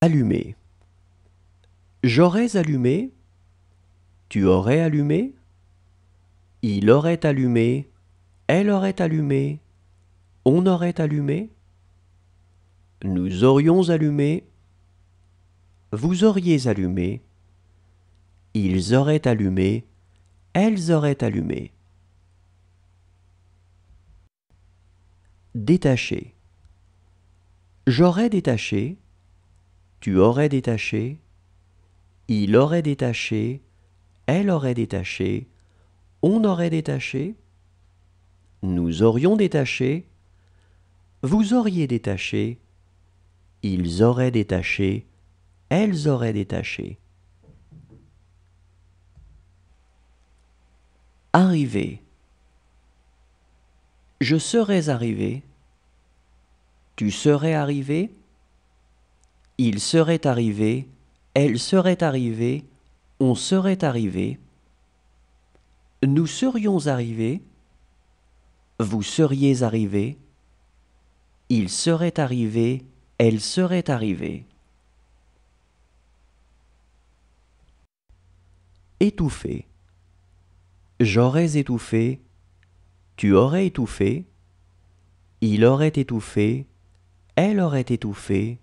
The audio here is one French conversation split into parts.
Allumer. J'aurais allumé. Tu aurais allumé. Il aurait allumé. Elle aurait allumé. On aurait allumé. Nous aurions allumé. Vous auriez allumé. Ils auraient allumé. Elles auraient allumé. Détacher. J'aurais détaché. Tu aurais détaché. Il aurait détaché. Elle aurait détaché. On aurait détaché. Nous aurions détaché. Vous auriez détaché. Ils auraient détaché. Elles auraient détaché. Arriver. Je serais arrivé. Tu serais arrivé. Il serait arrivé. Elle serait arrivée. On serait arrivé. Nous serions arrivés. Vous seriez arrivé. Il serait arrivé. Elle serait arrivée. Étouffer. J'aurais étouffé. Tu aurais étouffé. Il aurait étouffé. Elle aurait étouffé.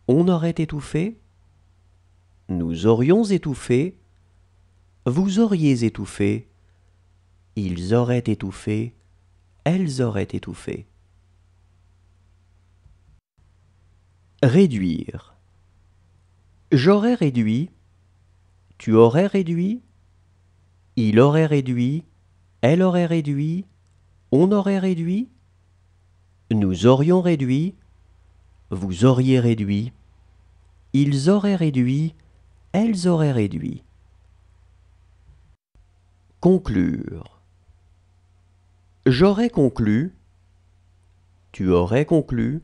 On aurait étouffé. Nous aurions étouffé. Vous auriez étouffé. Ils auraient étouffé. Elles auraient étouffé. Réduire. J'aurais réduit. Tu aurais réduit. Il aurait réduit. Elle aurait réduit. On aurait réduit. Nous aurions réduit. Vous auriez réduit. Ils auraient réduit. Elles auraient réduit. Conclure. J'aurais conclu. Tu aurais conclu.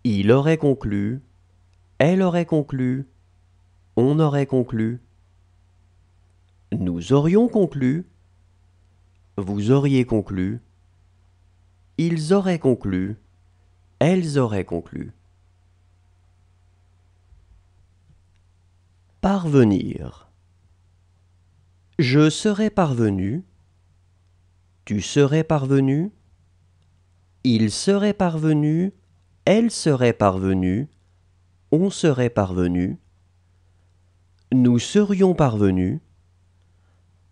Il aurait conclu. Elle aurait conclu. On aurait conclu. Nous aurions conclu. Vous auriez conclu. Ils auraient conclu. Elles auraient conclu. Parvenir. Je serais parvenu. Tu serais parvenu. Il serait parvenu. Elle serait parvenue. On serait parvenu. Nous serions parvenus.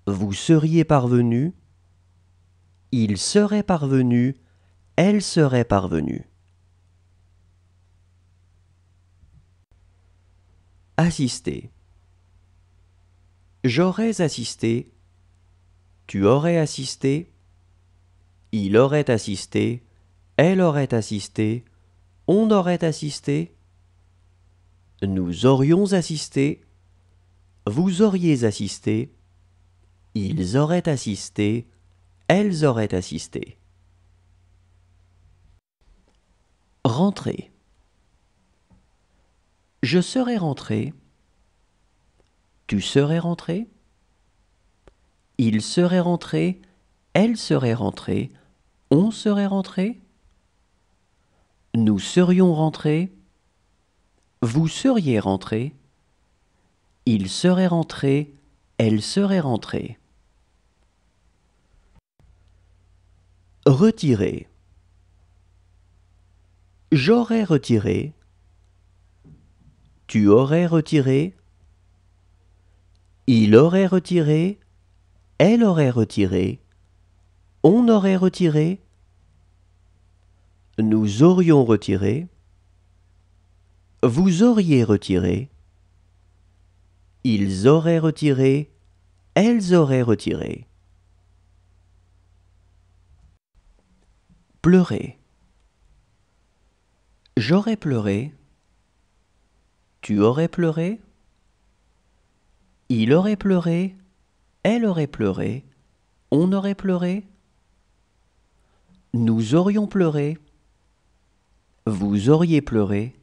Vous seriez parvenu. Il serait parvenu. Elle serait parvenue. Assister. J'aurais assisté. Tu aurais assisté. Il aurait assisté. Elle aurait assisté. On aurait assisté. Nous aurions assisté. Vous auriez assisté. Ils auraient assisté. Elles auraient assisté. Rentrer. Je serais rentré. Tu serais rentré. Il serait rentré. Elle serait rentrée. On serait rentré. Nous serions rentrés. Vous seriez rentré. Il serait rentré. Elle serait rentrée. Retirer. J'aurais retiré. Tu aurais retiré. Il aurait retiré. Elle aurait retiré. On aurait retiré. Nous aurions retiré. Vous auriez retiré. Ils auraient retiré. Elles auraient retiré. Pleurer. J'aurais pleuré. Tu aurais pleuré. Il aurait pleuré. Elle aurait pleuré. On aurait pleuré. Nous aurions pleuré. Vous auriez pleuré.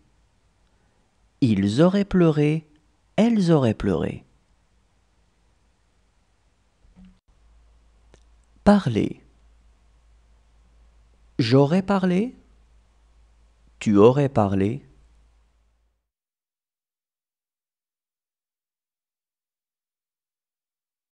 Ils auraient pleuré. Elles auraient pleuré. Parler. J'aurais parlé. Tu aurais parlé.